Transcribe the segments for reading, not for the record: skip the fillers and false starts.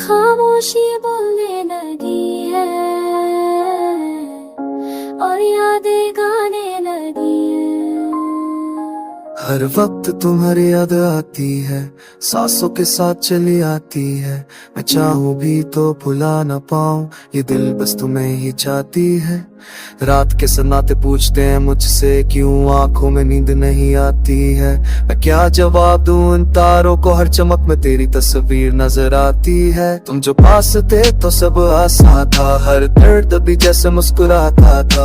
खामोशी बोलने लगी है और यादें गाने लगी है। हर वक्त तुम्हारी याद आती है, सांसों के साथ चली आती है। मैं चाहूं भी तो भुला न पाऊं, ये दिल बस तुम्हें ही चाहती है। रात के सन्नाटे पूछते हैं मुझसे, क्यों आंखों में नींद नहीं आती है। मैं क्या जवाब दूं उन तारों को, हर चमक में तेरी तस्वीर नजर आती है। तुम जो पास थे तो सब आसान था, हर दर्द भी जैसे मुस्कुराता था।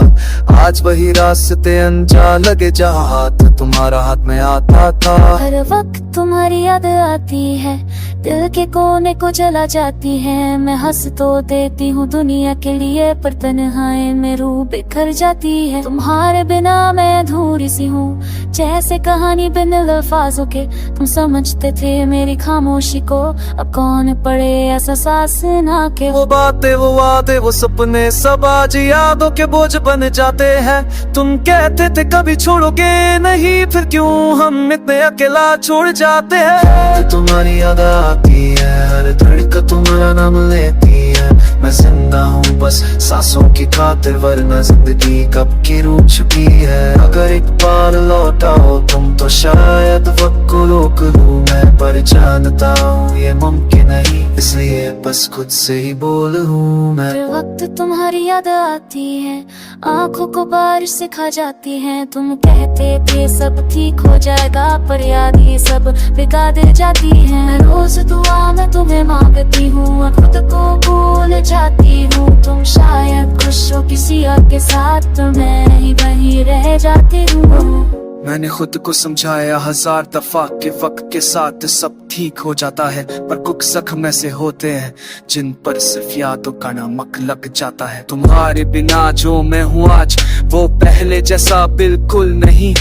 आज वही रास्ते अनजान लगे, जहाँ हाथ तुम्हारा हाथ में आता था। हर वक्त तुम्हारी याद आती है, दिल के कोने को जला जाती है। मैं हंस तो देती हूँ दुनिया के लिए, पर तन्हाई में रूह बिखर जाती है। तुम्हारे बिना मैं अधूरी सी हूँ, जैसे कहानी बिन अल्फाजों के। तुम समझते थे मेरी खामोशी को, अब कौन पड़े ऐसा सास ना के। वो बातें, वो वादे, वो सपने सब आज यादों के बोझ बन जाते हैं। तुम कहते थे कभी छोड़ोगे नहीं, फिर क्यों हम इतने अकेला छोड़ जाते हैं। तुम्हारी याद आती है, हर धड़कन तुम्हारा नाम लेती है। मैं जिंदा हूँ बस सांसों की खातिर, वरना जिंदगी कब की रूठ चुकी है। अगर एक बार लौटा हो तुम तो शायद वक्त को रोक लूं मैं, पर जानता हूँ ये मुमकिन नहीं, इसलिए बस खुद से ही बोल हूँ मैं। हर वक्त तुम्हारी याद आती है, आंखों को बारिश से खा जाती है। तुम कहते थे सब ठीक हो जाएगा, पर याद ये सब बिगाड़ जाती है। मैं रोज दुआ में तुम्हें मांगती हूँ, खुद को भूल जाती हूँ। तुम शायद खुश हो किसी और के साथ, तो मैं ही वहीं रह जाती हूँ। मैंने खुद को समझाया हजार दफा कि वक्त के साथ सब ठीक हो जाता है, पर कुछ जख्म ऐसे होते हैं जिन पर सिर्फ यादों का नमक लग जाता है। तुम्हारे बिना जो मैं हूँ आज, वो पहले जैसा बिल्कुल नहीं।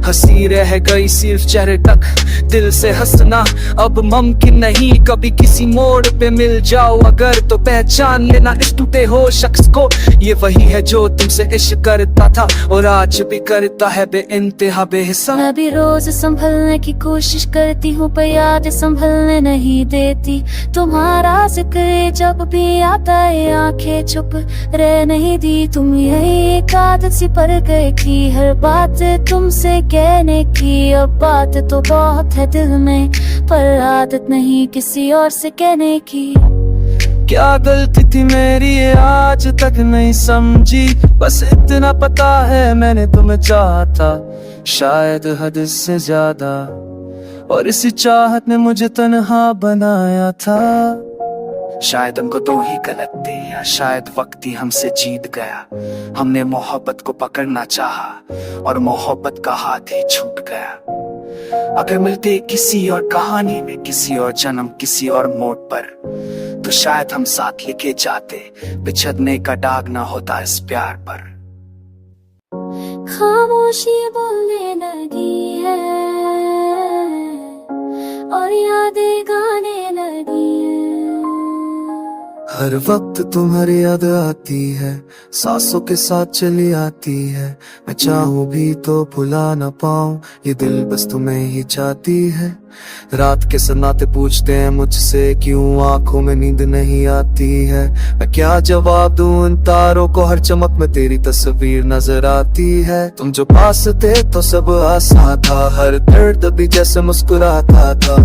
हंसी रह गई सिर्फ चेहरे तक, दिल से हंसना अब मुमकिन नहीं। कभी किसी मोड़ पे मिल जाओ अगर, तो पहचान लेना इस टूटे हो शख्स को। ये वही है जो तुमसे इश्क करता था और आज भी करता है बेइंतहा बेहिसाब। मैं भी रोज संभलने की कोशिश करती हूँ, पर याद संभलने नहीं देती। तुम्हारा जिक्र जब भी आता है, आंखें चुप रह नहीं दी। तुम यही एक आदत सी पड़ गई थी, हर बात तुमसे कहने की। अब बात तो बहुत है दिल में, पर आदत नहीं किसी और से कहने की। क्या गलती थी मेरी ये आज तक नहीं समझी, बस इतना पता है मैंने तुम्हें चाहा था, शायद हद से ज्यादा। और इसी चाहत ने मुझे तन्हा बनाया था। शायद हमको दो ही गलत थे, या शायद वक्त ही हमसे जीत गया। हमने मोहब्बत को पकड़ना चाहा और मोहब्बत का हाथ ही छूट गया। अगर मिलते किसी और कहानी में, किसी और जन्म, किसी और मोड़ पर, तो शायद हम साथ लेके जाते, बिछड़ने का दाग ना होता इस प्यार पर। खामोशी बोलने लगी है और यादें गाने लगी है। हर वक्त तुम्हारी याद आती है, सांसों के साथ चली आती है। मैं चाहूं भी तो भुला न पाऊं, ये दिल बस तुम्हें ही चाहती है। रात के सन्नाटे पूछते हैं मुझसे, क्यों आंखों में नींद नहीं आती है। मैं क्या जवाब दूं उन तारों को, हर चमक में तेरी तस्वीर नजर आती है। तुम जो पास थे तो सब आसान था, हर दर्द भी जैसे मुस्कुराता था।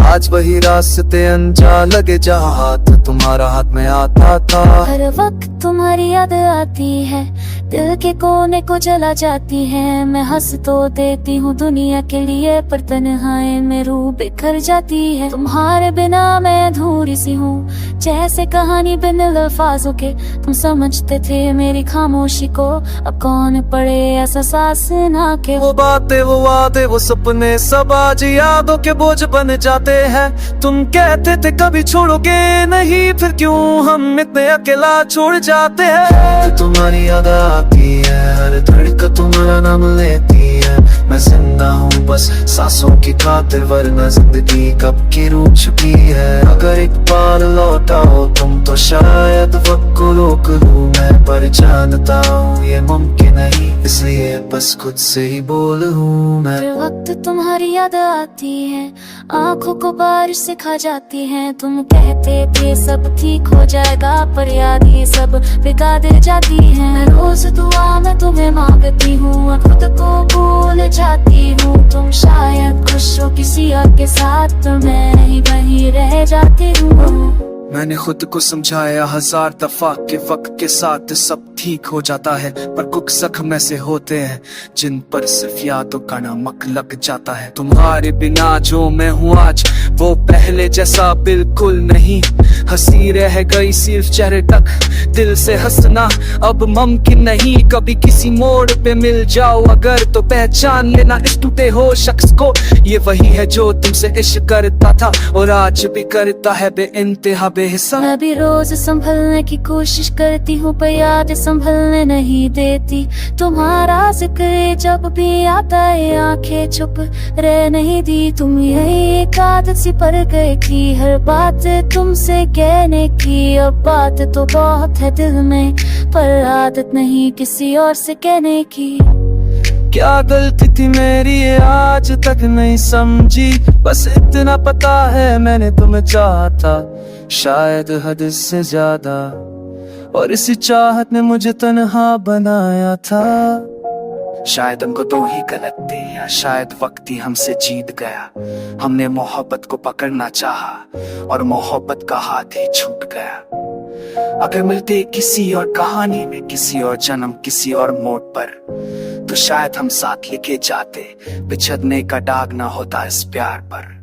आज वही रास्ते अनजान लगे, जहाँ हाथ तुम्हारा हाथ में आता था। हर वक्त तुम्हारी याद आती है, दिल के कोने को जला जाती है। मैं हंस तो देती हूँ दुनिया के लिए, पर तन्हाई में रूह बिखर जाती है। तुम्हारे बिना मैं अधूरी सी हूँ, जैसे कहानी बिन अल्फाजों के। तुम समझते थे मेरी खामोशी को, अब कौन पड़े ऐसा सास ना के। वो बातें, वो वादे, वो सपने सब आज यादों के बोझ बन जाते हैं। तुम कहते थे कभी छोड़ोगे नहीं, फिर क्यों हम इतने अकेला छोड़ जाते हैं। तुम्हारी याद आती है, हर धड़कन तुम्हारा नाम लेती है। मैं जिंदा हूँ बस सांसों की खातिर, वरना जिंदगी कब की रूठ चुकी है। अगर एक बार लौटा हो तुम तो शायद वक्त को रोक लूं मैं, पर पर जानता हूँ ये मुमकिन नहीं, इसलिए बस खुद से ही बोल हूँ मैं। फिर वक्त तुम्हारी याद आती है, आंखों को बारिश से खा जाती है। तुम कहते थे सब ठीक हो जाएगा, पर याद ये सब बिगाड़ जाती है। रोज दुआ में तुम्हें मांगती हूँ और खुद को भूल जाती हूँ। तुम शायद खुश हो किसी और के साथ, तो मैं नहीं वहीं रह जाती हूँ। मैंने खुद को समझाया 1000 दफा के वक्त के साथ सब ठीक हो जाता है, पर कुछ जख्म ऐसे होते हैं जिन पर सिर्फ यादों का नमक लग जाता है। तुम्हारे बिना जो मैं हूँ आज वो पहले जैसा बिल्कुल नहीं। हंसी रह गई सिर्फ चेहरे तक, दिल से हंसना अब मुमकिन नहीं। कभी किसी मोड़ पे मिल जाओ अगर, तो पहचान लेना इस टूटे हो शख्स को। ये वही है जो तुमसे इश्क करता था और आज भी करता है बेइंतहा बेहिस्सा। मैं भी रोज संभलने की कोशिश करती हूँ, पर याद संभलने नहीं देती। तुम्हारा जिक्र जब भी आता है आंखें चुप रह नहीं दी। तुम यही एक आदत सी पड़ गई थी, हर बात तुमसे कहने की। अब बात तो बहुत है दिल में, पर आदत नहीं किसी और से कहने की। क्या गलती थी मेरी ये आज तक नहीं समझी, बस इतना पता है मैंने तुम्हें चाहा था शायद हद से ज्यादा, और इसी चाहत ने मुझे तन्हा बनाया था। शायद हमको दो ही गलत थे, या शायद वक्त ही हमसे जीत गया। हमने मोहब्बत को पकड़ना चाहा और मोहब्बत का हाथ ही छूट गया। अगर मिलते किसी और कहानी में, किसी और जन्म, किसी और मोड़ पर, तो शायद हम साथ लिखे जाते, बिछड़ने का दाग ना होता इस प्यार पर।